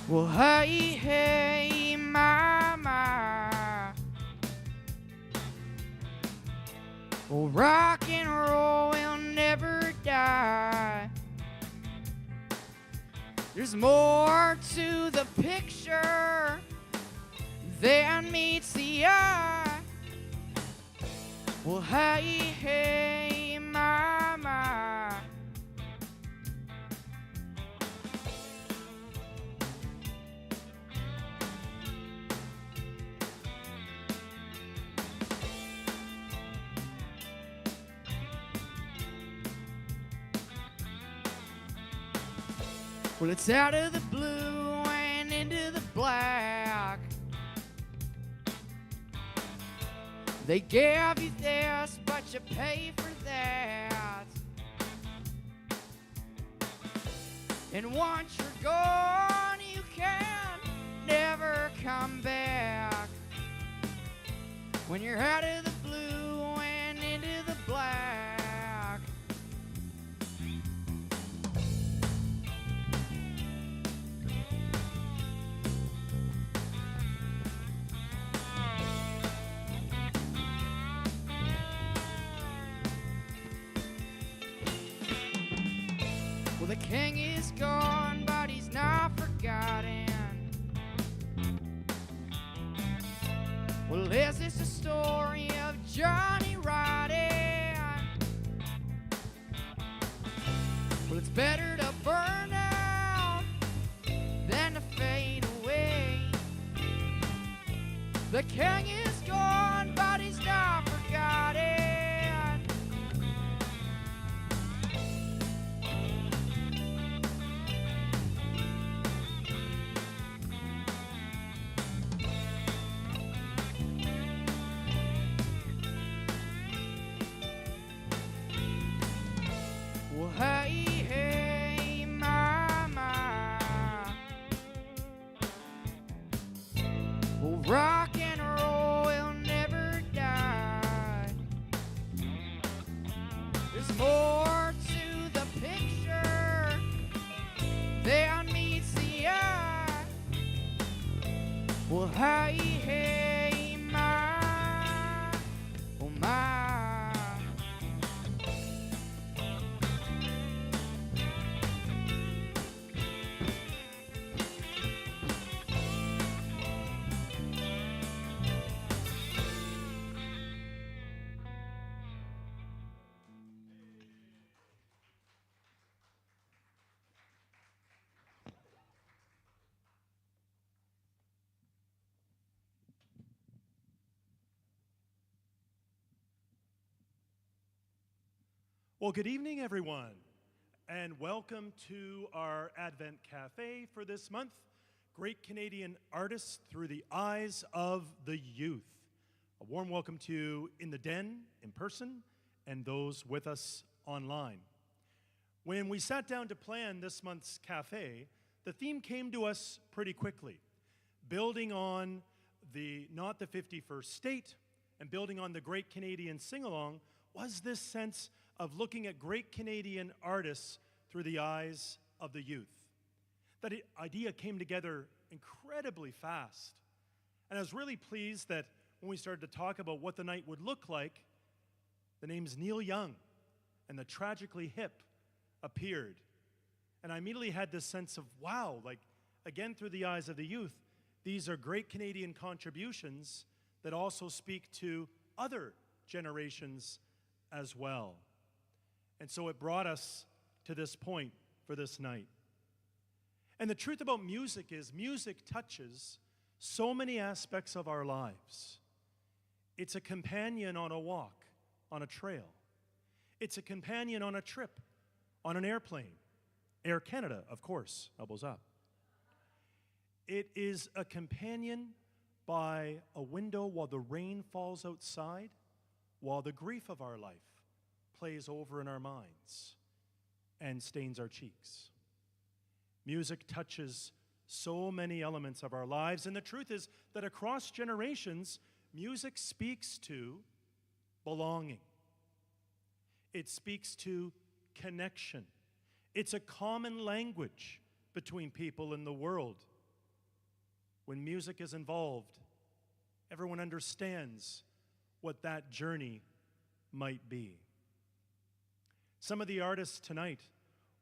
Well, hey, hey, my. Well, rock and roll will never die. There's more to the picture than meets the eye. Well, hey, hey, my. Well, it's out of the blue and into the black. They gave you this, but you pay for that. And once you're gone, you can never come back. When you're out of the blue and into the black. Well, the king is gone, but he's not forgotten. Well, is this a story of Johnny riding? Well, it's better to burn out than to fade away. The king is gone, but he's not forgotten. Well, hey, hey, my. Well, rock and roll will never die. There's more to the picture than meets the eye. Well, hey, hey, my. Oh, my. Well, good evening, everyone, and welcome to our Advent Cafe for this month, Great Canadian Artists Through the Eyes of the Youth. A warm welcome to you in the den, in person, and those with us online. When we sat down to plan this month's cafe, the theme came to us pretty quickly, building on not the 51st state and building on the Great Canadian Sing-Along was this sense of looking at great Canadian artists through the eyes of the youth. That idea came together incredibly fast. And I was really pleased that when we started to talk about what the night would look like, the names Neil Young and the Tragically Hip appeared. And I immediately had this sense of, wow, like, again, through the eyes of the youth, these are great Canadian contributions that also speak to other generations as well. And so it brought us to this point for this night. And the truth about music is music touches so many aspects of our lives. It's a companion on a walk, on a trail. It's a companion on a trip, on an airplane. Air Canada, of course, elbows up. It is a companion by a window while the rain falls outside, while the grief of our life plays over in our minds and stains our cheeks. Music touches so many elements of our lives, and the truth is that across generations, music speaks to belonging. It speaks to connection. It's a common language between people in the world When music is involved, everyone understands what that journey might be. Some of the artists tonight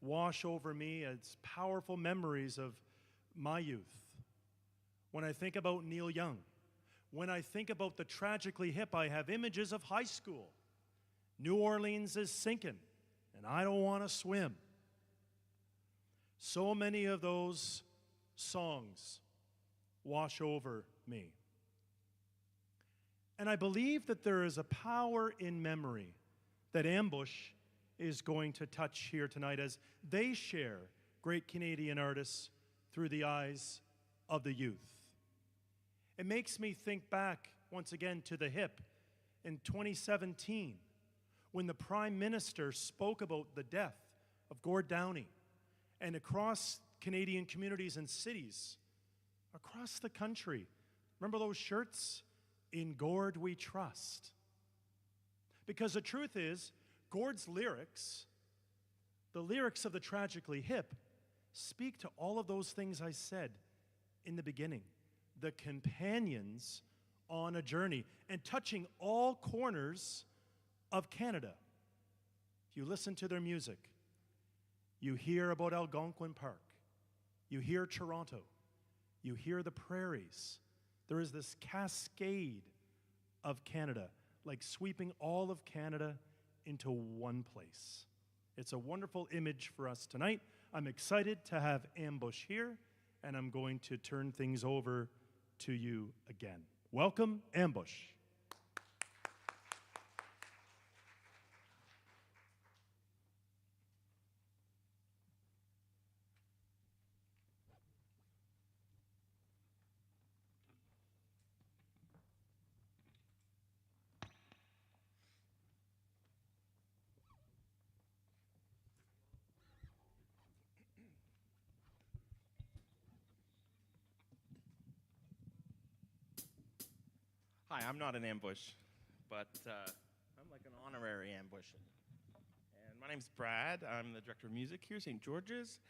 wash over me as powerful memories of my youth. When I think about Neil Young, when I think about the Tragically Hip, I have images of high school. New Orleans is sinking, and I don't want to swim. So many of those songs wash over me. And I believe that there is a power in memory that Ambush is going to touch here tonight as they share great Canadian artists through the eyes of the youth. It makes me think back once again to the hip in 2017 when the Prime Minister spoke about the death of Gord Downie, and across Canadian communities and cities across the country. Remember those shirts? In Gord we trust. Because the truth is, Gord's lyrics, the lyrics of the Tragically Hip, speak to all of those things I said in the beginning. The companions on a journey and touching all corners of Canada. If you listen to their music, you hear about Algonquin Park. You hear Toronto. You hear the prairies. There is this cascade of Canada, like sweeping all of Canada into one place. It's a wonderful image for us tonight. I'm excited to have Ambush here, and I'm going to turn things over to you again. Welcome, Ambush. Hi, I'm not an ambush, but I'm like an honorary ambush. And my name's Brad. I'm the director of music here, St. George's.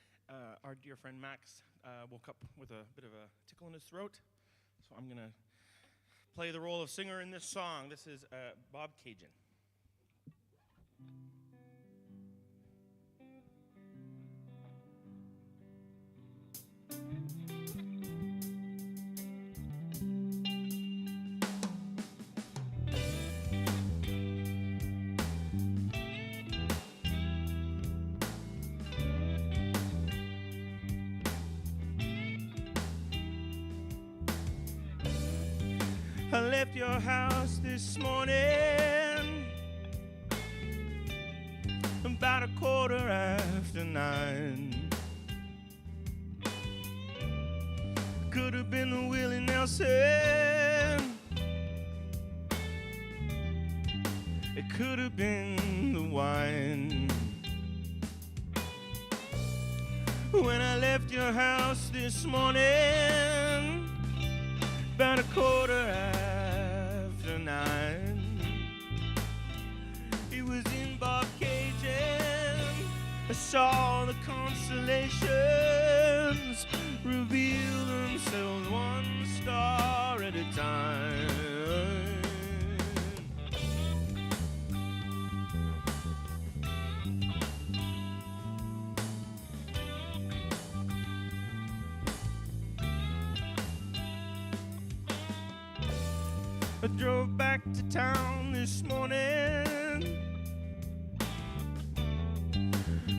Our dear friend Max woke up with a bit of a tickle in his throat, so I'm going to play the role of singer in this song. This is Bob Cajun. I left your house this morning about 9:15. Could have been Willie Nelson. It could have been the wine. When I left your house this morning about 9:15, it was in Bob Cajun. I saw the constellations reveal themselves one star at a time. I drove back to town this morning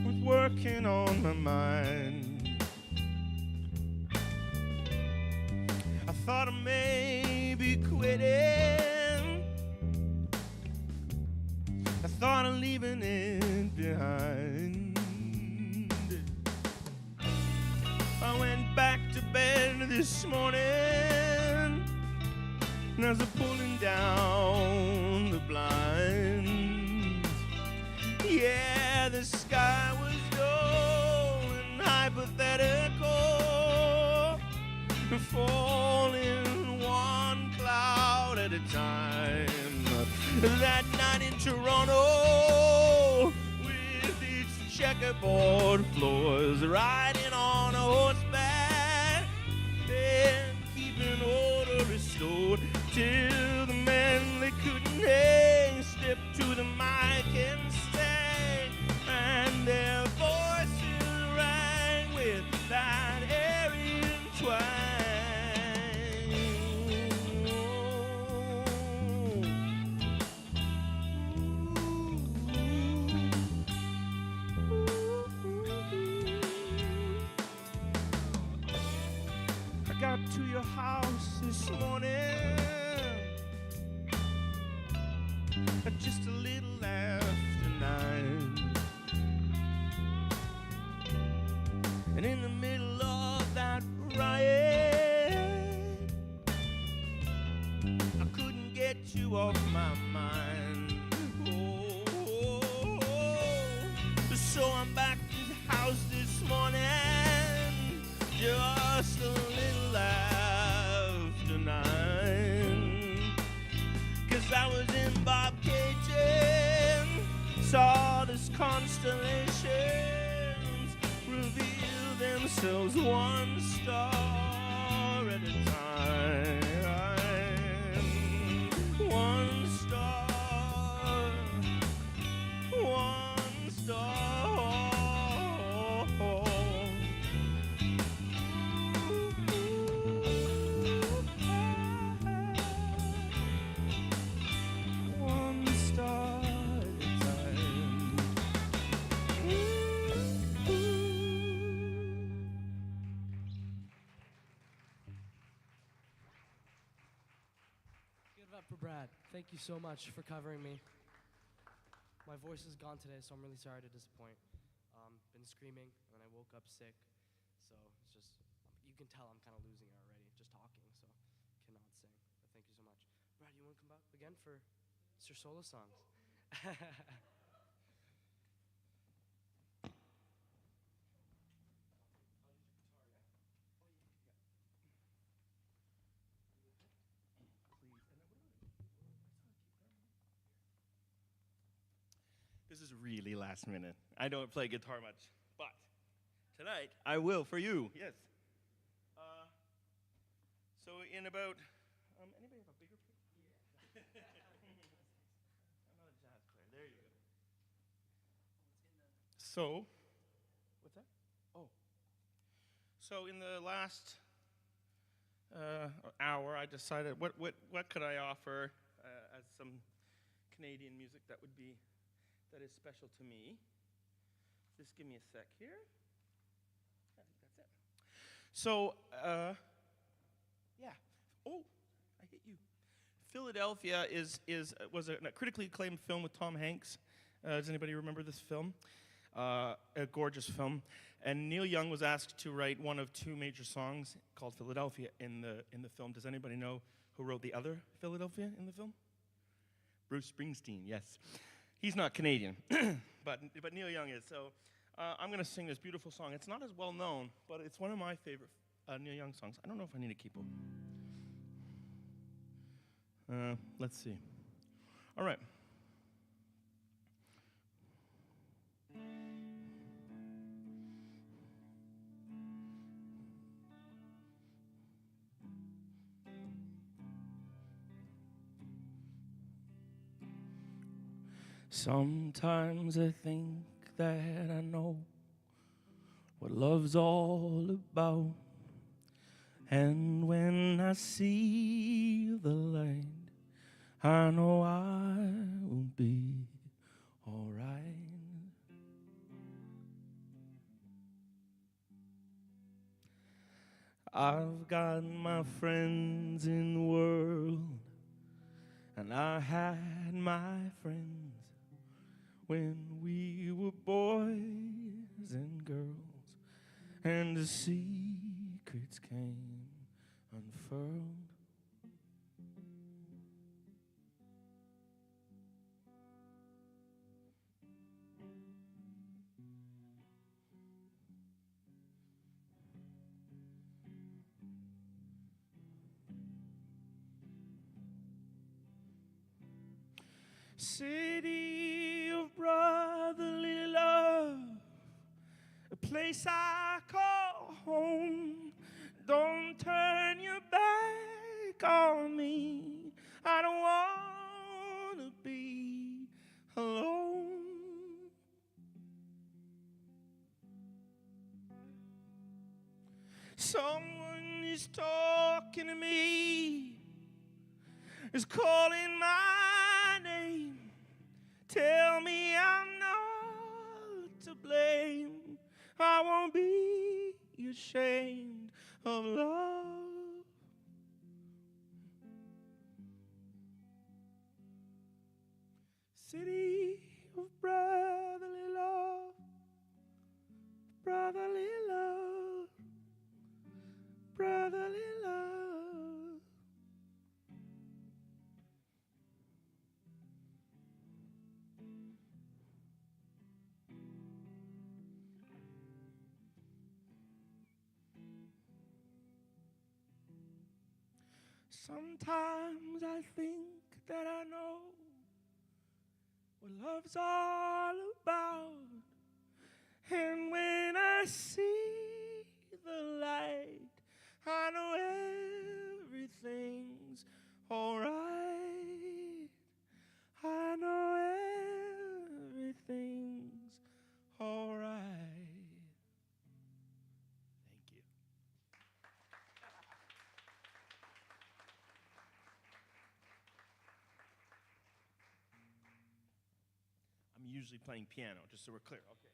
with working on my mind. I thought of maybe quitting. I thought of leaving it behind. I went back to bed this morning, and as I'm pulling down the blinds, yeah, the sky was dull and hypothetical, falling one cloud at a time. That night in Toronto, with its checkerboard floors, riding on a horseback, and keep to your house this morning at just a little after 9. And in the middle of that riot, I couldn't get you off my mind. So I'm back to the house this morning, just a little after 9. 'Cause I was in Bob Cajun, saw this constellations reveal themselves one star at a time. One star, one star. One star at a time. Give it up for Brad. Thank you so much for covering me. My voice is gone today, so I'm really sorry to disappoint. Been screaming, and then I woke up sick, so it's just, you can tell I'm kind of losing it already, just talking, so cannot sing. But thank you so much. Brad, you want to come back again for your solo songs? This is really last minute. I don't play guitar much, but tonight I will for you. Yes. So in about anybody have a bigger pick? Yeah. I'm not a jazz player. There you go. So, what's that? Oh. So in the last hour, I decided what could I offer as some Canadian music that is special to me. Just give me a sec here. I think that's it. So, yeah. Oh, I hit you. Philadelphia was a critically acclaimed film with Tom Hanks. Does anybody remember this film? A gorgeous film. And Neil Young was asked to write one of two major songs called Philadelphia in the film. Does anybody know who wrote the other Philadelphia in the film? Bruce Springsteen, yes. He's not Canadian, but Neil Young is. So I'm going to sing this beautiful song. It's not as well known, but it's one of my favorite Neil Young songs. I don't know if I need a keyboard. Let's see. All right. Sometimes I think that I know what love's all about, and when I see the light, I know I will be all right. I've got my friends in the world, and I had my friends when we were boys and girls, and the secrets came unfurled. City of brotherly love, a place I call home. Don't turn your back on me, I don't want to be alone. Someone is talking to me, is calling my name. Tell me I'm not to blame. I won't be ashamed of love. Sometimes I think that I know what love's all about. And when I see the light, I know everything's alright. I know everything's alright. Thank you. I'm usually playing piano, just so we're clear. Okay.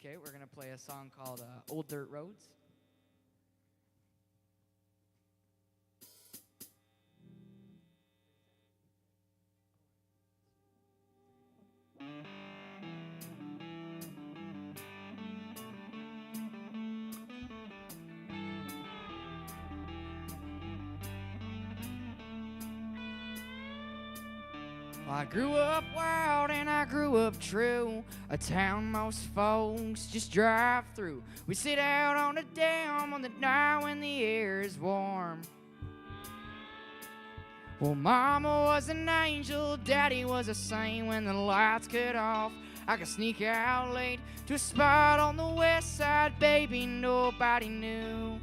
Okay, we're gonna play a song called Old Dirt Roads. I grew up wild and I grew up true, a town most folks just drive through. We sit out on the dam on the night when the air is warm. Well, Mama was an angel, Daddy was a saint. When the lights cut off, I could sneak out late to a spot on the west side, baby, nobody knew.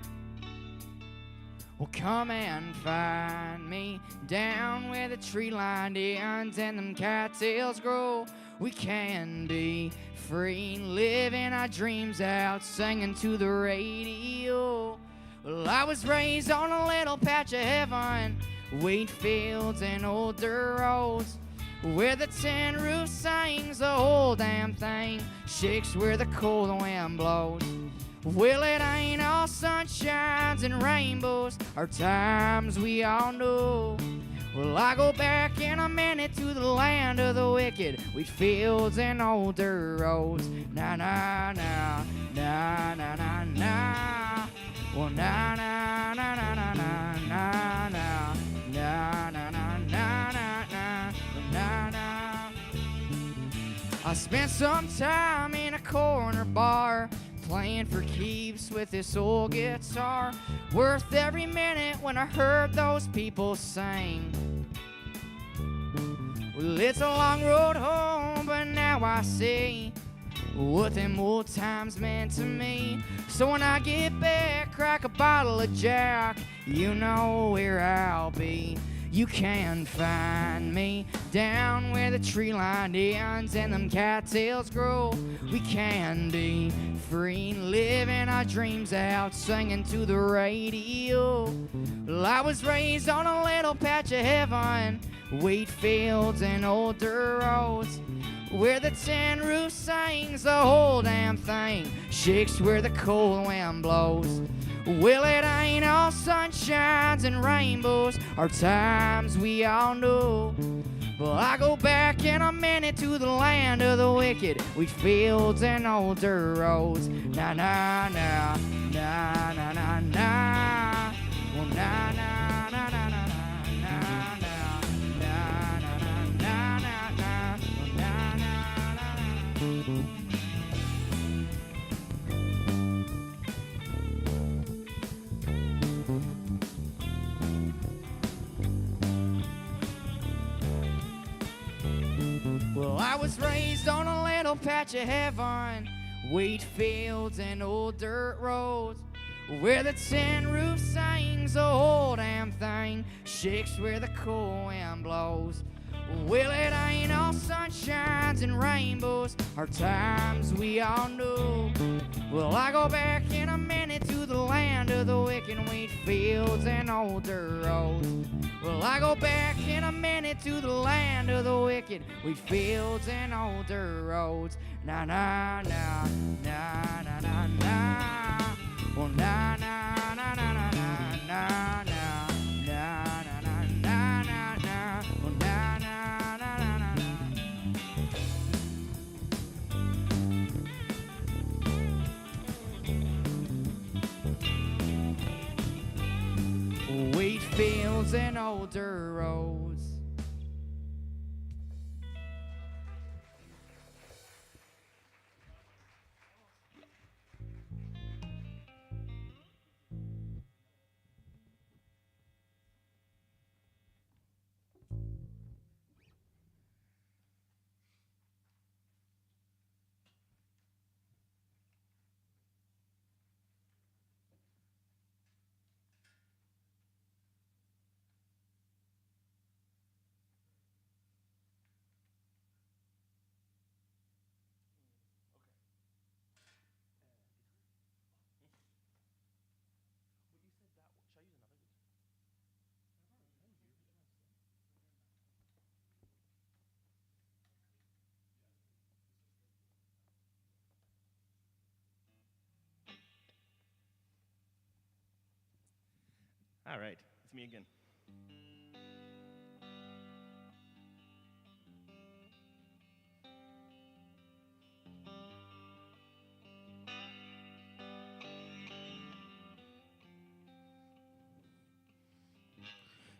Well, come and find me down where the tree line ends and them cattails grow. We can be free, living our dreams out, singing to the radio. Well, I was raised on a little patch of heaven, wheat fields and old dirt roads, where the tin roof sings the whole damn thing, shakes where the cold wind blows. Well, it ain't all sunshines and rainbows, or times we all know. Well, I go back in a minute to the land of the wicked, wheat fields and old dirt roads. Na na na, na na na na. Well, na na na na na na na na na na na na na na na. I spent some time in a corner bar, playing for keeps with this old guitar, worth every minute when I heard those people sing. Well, it's a long road home, but now I see what them old times meant to me. So when I get back, crack a bottle of Jack, you know where I'll be. You can find me down where the tree line ends and them cattails grow. We can be free, living our dreams out, singing to the radio. Well, I was raised on a little patch of heaven, wheat fields and old dirt roads, where the tin roof sings the whole damn thing, shakes where the cold wind blows. Well, it ain't all sunshines and rainbows, or times we all know. Well, I go back in a minute to the land of the wicked, wheat fields and old dirt roads. Na na na, na na na na. Well, na na na na na na na na na na na na na na na. Well, I was raised on a little patch of heaven, wheat fields and old dirt roads, where the tin roof sings the whole damn thing, shakes where the cold wind blows. Well, it ain't all sunshines and rainbows, or times we all know. Well, I go back in a minute to the land of the wicked, licking wheat fields and old dirt roads. Well, I go back in a minute to the land of the wicked, wheat fields and old dirt roads. Na na na na na na na. Well, na na na na na na na na na na na na na. Well, na na na na na na. Wheat fields and old dirt roads. All right, it's me again.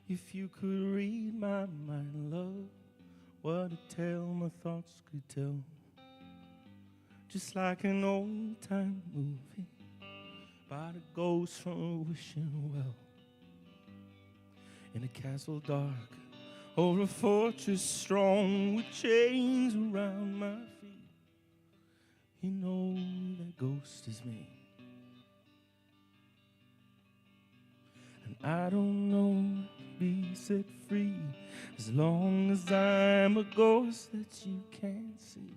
If you could read my mind, love, what a tale my thoughts could tell. Just like an old-time movie about a ghost from a wishing well. In a castle dark, or a fortress strong with chains around my feet, you know that ghost is me. And I don't know to be set free as long as I'm a ghost that you can't see.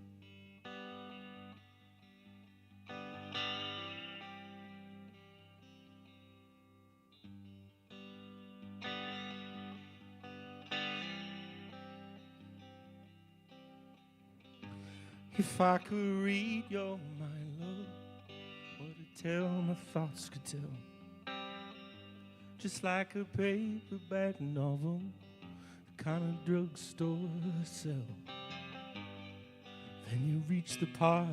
If I could read your mind, love, what a tale my thoughts could tell. Just like a paperback novel, the kind of drugstore sell. Then you reach the part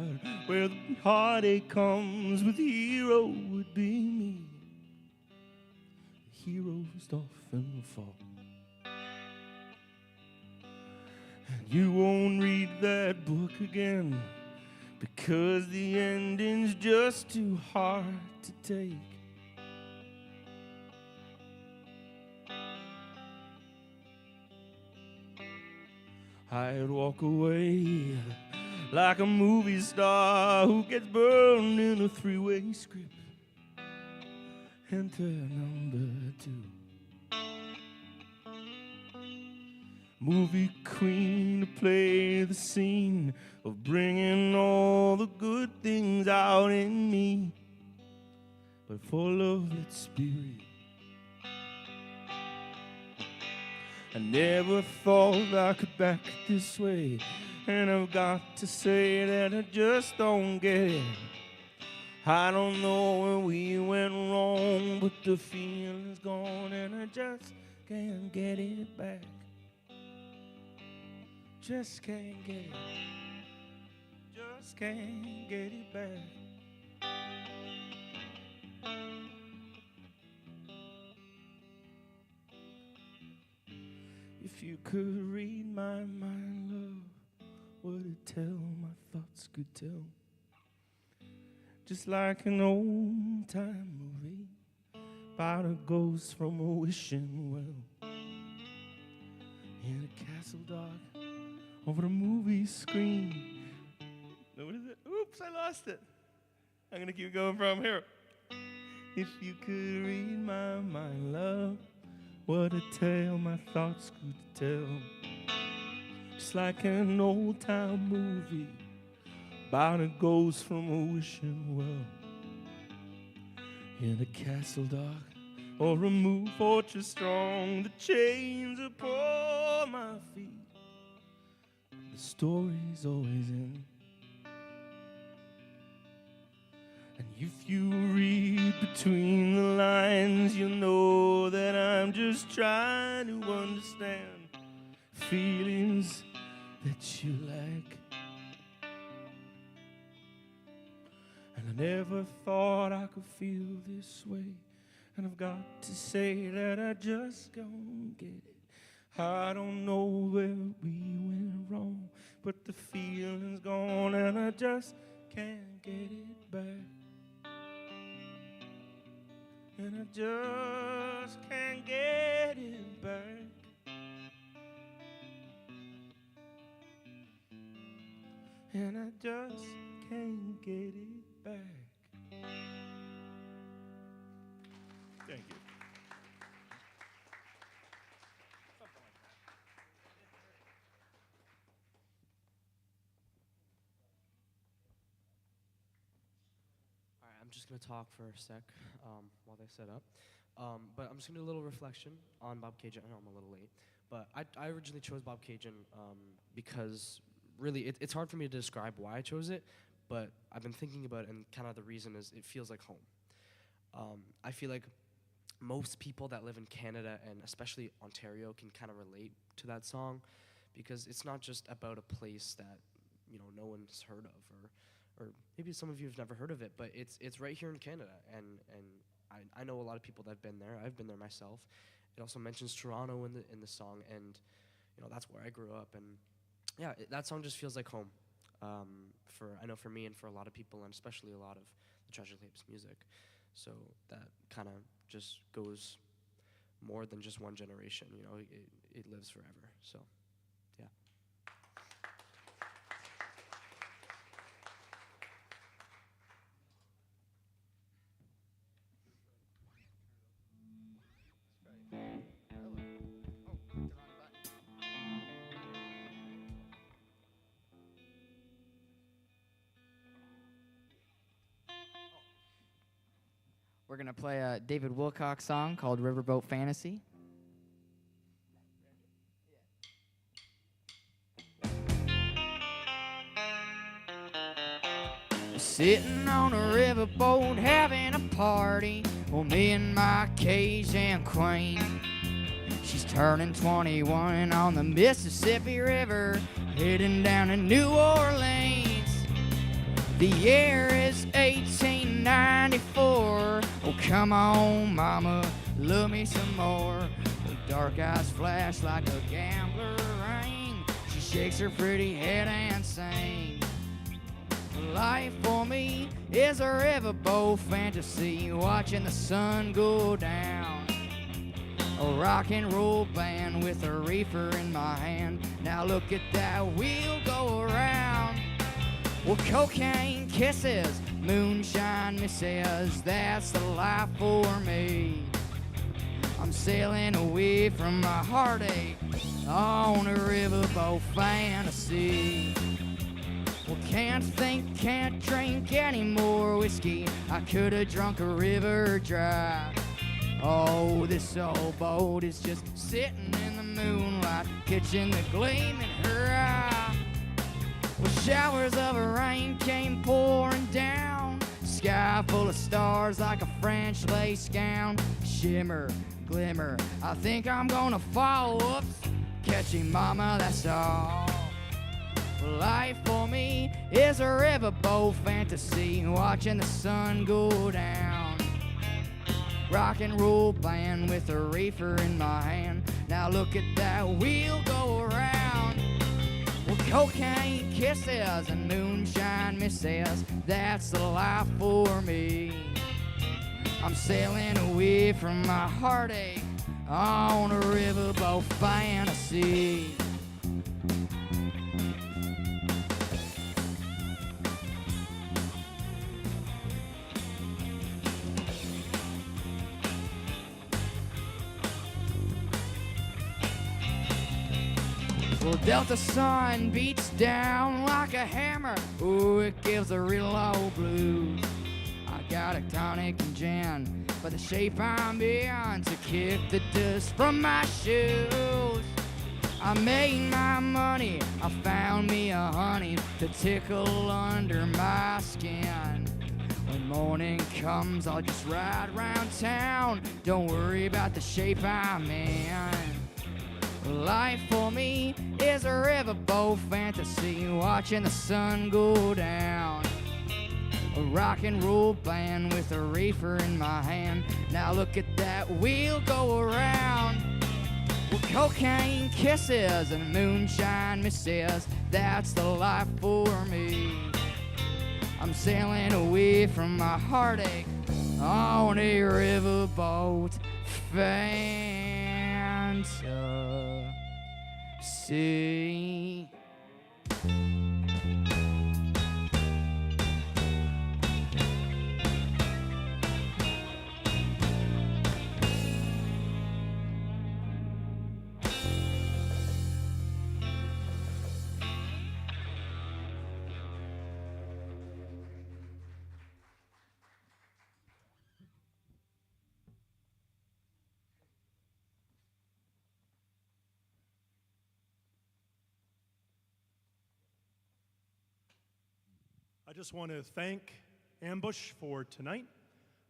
where the heartache comes with the hero would be me. The heroes often fall. And you won't read that book again because the ending's just too hard to take. I'd walk away like a movie star who gets burned in a three-way script. Enter number 2. Movie queen to play the scene of bringing all the good things out in me. But for love, let's be real. I never thought I could back this way, and I've got to say that I just don't get it. I don't know where we went wrong, but the feeling's gone and I just can't get it back. Just can't get it. Just can't get it back. If you could read my mind, love, what a tale my thoughts could tell. Just like an old-time movie about a ghost from a wishing well. In a castle dark over a movie screen. No, what is it? Oops, I lost it. I'm going to keep going from here. If you could read my mind, love, what a tale my thoughts could tell. Just like an old-time movie about a ghost from a wishing well. in a castle dark, or remove fortress strong. The chains upon my feet, the story's always in. And if you read between the lines, you'll know that I'm just trying to understand feelings that you lack. And I never thought I could feel this way. And I've got to say that I just don't get it. I don't know where we went wrong, but the feeling's gone and I just can't get it back. And I just can't get it back. And I just can't get it back. Thank you. All right, I'm just going to talk for a sec while they set up. But I'm just going to do a little reflection on Bob Cajun. I know I'm a little late. But I originally chose Bob Cajun because really it's hard for me to describe why I chose it. But I've been thinking about it, and kind of the reason is it feels like home. I feel like most people that live in Canada, and especially Ontario, can kind of relate to that song, because it's not just about a place that, you know, no one's heard of, or maybe some of you have never heard of it, but it's right here in Canada, and I know a lot of people that have been there. I've been there myself. It also mentions Toronto in the song, and you know, that's where I grew up, and yeah, that song just feels like home. I know for me and for a lot of people, and especially a lot of the Treasure Tapes music. So that kind of just goes more than just one generation, you know, it lives forever, so, yeah. We're going to play a David Wilcox song called Riverboat Fantasy. Sitting on a riverboat having a party, well, me and my Cajun queen. She's turning 21 on the Mississippi River, heading down to New Orleans. The year is 1894. Oh, come on, mama, love me some more. Her dark eyes flash like a gambler ring. She shakes her pretty head and sings. Life for me is a riverboat fantasy, watching the sun go down. A rock and roll band with a reefer in my hand. Now look at that wheel go around. Well, cocaine kisses, moonshine misses, that's the life for me. I'm sailing away from my heartache on a riverboat fantasy. Well, can't think, can't drink any more whiskey. I could have drunk a river dry. Oh, this old boat is just sitting in the moonlight, catching the gleam in her eye. Well, showers of rain came pouring down, sky full of stars like a French lace gown. Shimmer, glimmer, I think I'm gonna fall. Whoops, catching mama, that's all. Life for me is a riverboat fantasy, watching the sun go down. Rock and roll band with a reefer in my hand. Now look at that wheel go around. Well, cocaine kisses and moonshine misses, that's the life for me. I'm sailing away from my heartache on a riverboat fantasy. Well, Delta sun beats down like a hammer. Ooh, it gives a real low blues. I got a tonic and gin, but the shape I'm in to kick the dust from my shoes. I made my money, I found me a honey to tickle under my skin. When morning comes, I'll just ride around town. Don't worry about the shape I'm in. Life for me is a riverboat fantasy, watching the sun go down. A rock and roll band with a reefer in my hand. Now look at that wheel go around. Well, cocaine kisses and moonshine misses, that's the life for me. I'm sailing away from my heartache on a riverboat fantasy. I just want to thank Ambush for tonight.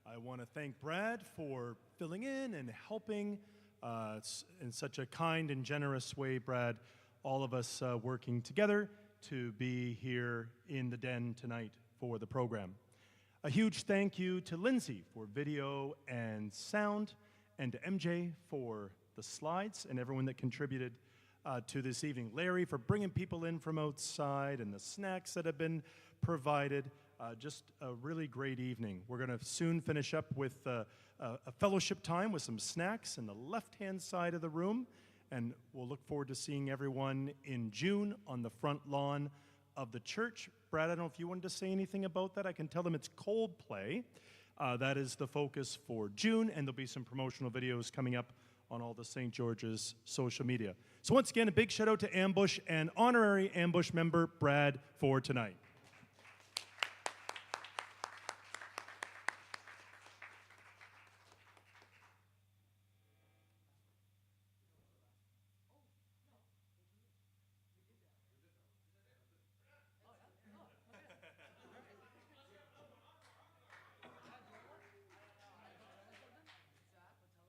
I want to thank Brad for filling in and helping in such a kind and generous way, Brad, all of us working together to be here in the den tonight for the program. A huge thank you to Lindsay for video and sound, and to MJ for the slides and everyone that contributed to this evening. Larry for bringing people in from outside and the snacks that have been provided. Just a really great evening. We're going to soon finish up with a fellowship time with some snacks in the left-hand side of the room, and we'll look forward to seeing everyone in June on the front lawn of the church. Brad, I don't know if you wanted to say anything about that. I can tell them it's Coldplay. That is the focus for June, and there'll be some promotional videos coming up on all the St. George's social media. So once again, a big shout out to Ambush and honorary Ambush member Brad for tonight.